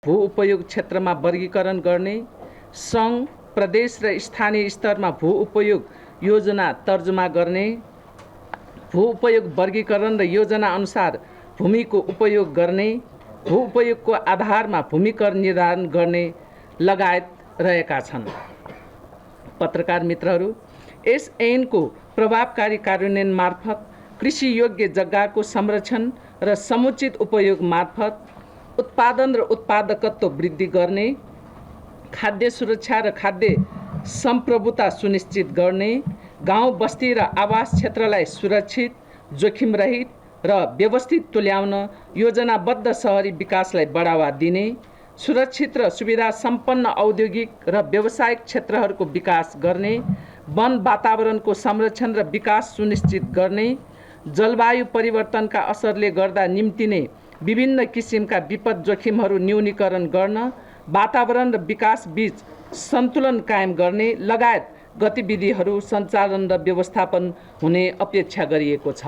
भू उपयोग क्षेत्रमा वर्गीकरण गर्ने, सङ्घ, प्रदेश र स्थानीय स्तरमा भू उपयोग योजना तर्जुमा गर्ने, भू उपयोग वर्गीकरण र योजना अनुसार भूमिको उपयोग गर्ने, भू उपयोगको आधारमा भूमि कर निर्धारण गर्ने लगायत रहेका छन्। पत्रकार मित्रहरू, यस ऐनको प्रभावकारी कार्यान्वयन मार्फत कृषि योग्य जग्गाको संरक्षण र समुचित उपयोग मार्फत उत्पादन र उत्पादकत्व वृद्धि गर्ने, खाद्य सुरक्षा र खाद्य सम्प्रभुता सुनिश्चित गर्ने, गाउँ बस्ती र आवास क्षेत्रलाई सुरक्षित, जोखिमरहित र व्यवस्थित तुल्याउन योजनाबद्ध शहरी विकासलाई बढावा दिने, सुरक्षित र सुविधा सम्पन्न औद्योगिक र व्यावसायिक क्षेत्रहरूको विकास गर्ने, वन वातावरणको संरक्षण र विकास सुनिश्चित गर्ने, जलवायु परिवर्तनका असरले गर्दा निम्तिने विभिन्न किसिमका विपद जोखिमहरू न्यूनीकरण गर्न, वातावरण र विकास बीच सन्तुलन कायम गर्ने लगायत गतिविधिहरू सञ्चालन र व्यवस्थापन हुने अपेक्षा गरिएको छ।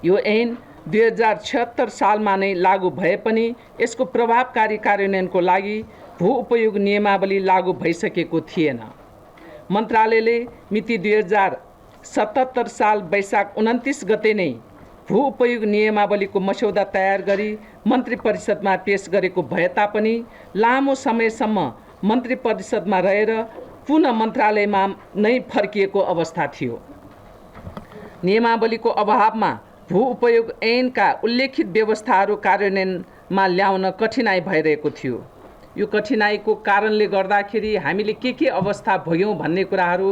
यो ऐन 2076 सालमा नै लागू भए पनि यसको प्रभावकारी कार्यान्वयनको लागि भू उपयोग नियमावली लागू भइसकेको थिएन। मन्त्रालयले मिति 2077 साल वैशाख 29 गते नै भू उपयोग नियमावलीको मस्यौदा तयार गरी मन्त्री परिषदमा पेश गरेको भए तापनि लामो समयसम्म मन्त्री परिषदमा रहेर पुनः मन्त्रालयमा नै फर्किएको अवस्था थियो। नियमावलीको अभावमा भू उपयोग ऐनका उल्लेखित व्यवस्थाहरू कार्यान्वयनमा ल्याउन कठिनाइ भइरहेको थियो। यो कठिनाइको कारणले गर्दाखेरि हामीले के अवस्था भोग्यौँ भन्ने कुराहरू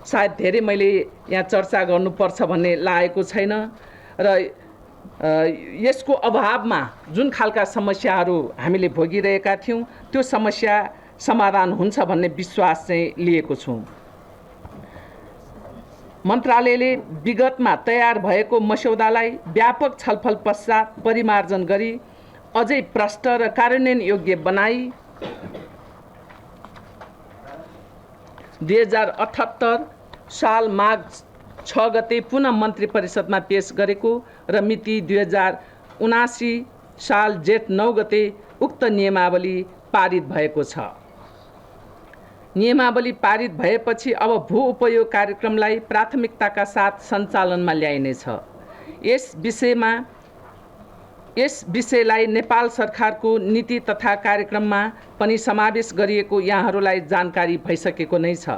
सायद धेरै मैले यहाँ चर्चा गर्नुपर्छ भन्ने लागेको छैन र यसको अभावमा जुन खालका समस्याहरू हामीले भोगिरहेका थियौँ त्यो समस्या समाधान हुन्छ भन्ने विश्वास चाहिँ लिएको छु। मन्त्रालयले विगतमा तयार भएको मस्यौदालाई व्यापक छलफल पश्चात परिमार्जन गरी अझै प्रष्ट र कार्यान्वयन योग्य बनाई 2078 साल माघ 6 गते पुनः मन्त्री परिषदमा पेश गरेको र मिति 2079 साल जेठ 9 गते उक्त नियमावली पारित भएको छ। नियमावली पारित भएपछि अब भू उपयोग कार्यक्रमलाई प्राथमिकताका साथ सञ्चालनमा ल्याइनेछ। यस विषयलाई नेपाल सरकारको नीति तथा कार्यक्रममा पनि समावेश गरिएको यहाँहरूलाई जानकारी भइसकेको नै छ।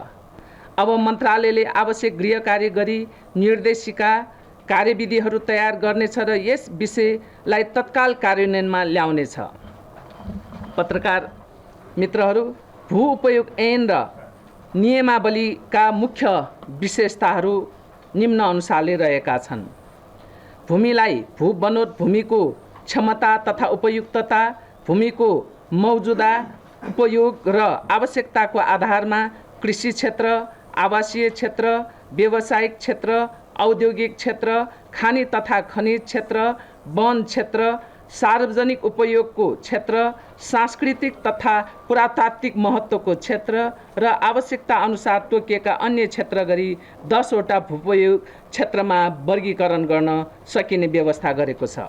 अब मन्त्रालयले आवश्यक गृह कार्य गरी निर्देशिका कार्यविधिहरू तयार गर्नेछ र यस विषयलाई तत्काल कार्यान्वयनमा ल्याउनेछ। पत्रकार मित्रहरू, भू उपयोग ऐन र नियमावलीका मुख्य विशेषताहरू निम्न अनुसारले रहेका छन्। भूमिलाई भू बनोट भूमिको क्षमता तथा उपयुक्तता, भूमिको मौजुदा उपयोग र आवश्यकताको आधारमा कृषि क्षेत्र, आवासीय क्षेत्र, व्यावसायिक क्षेत्र, औद्योगिक क्षेत्र, खानी तथा खनिज क्षेत्र, वन क्षेत्र, सार्वजनिक उपयोगको क्षेत्र, सांस्कृतिक तथा पुरातात्विक महत्त्वको क्षेत्र र आवश्यकता अनुसार तोकिएका अन्य क्षेत्र गरी 10 वटा भूपयोग क्षेत्रमा वर्गीकरण गर्न सकिने व्यवस्था गरेको छ।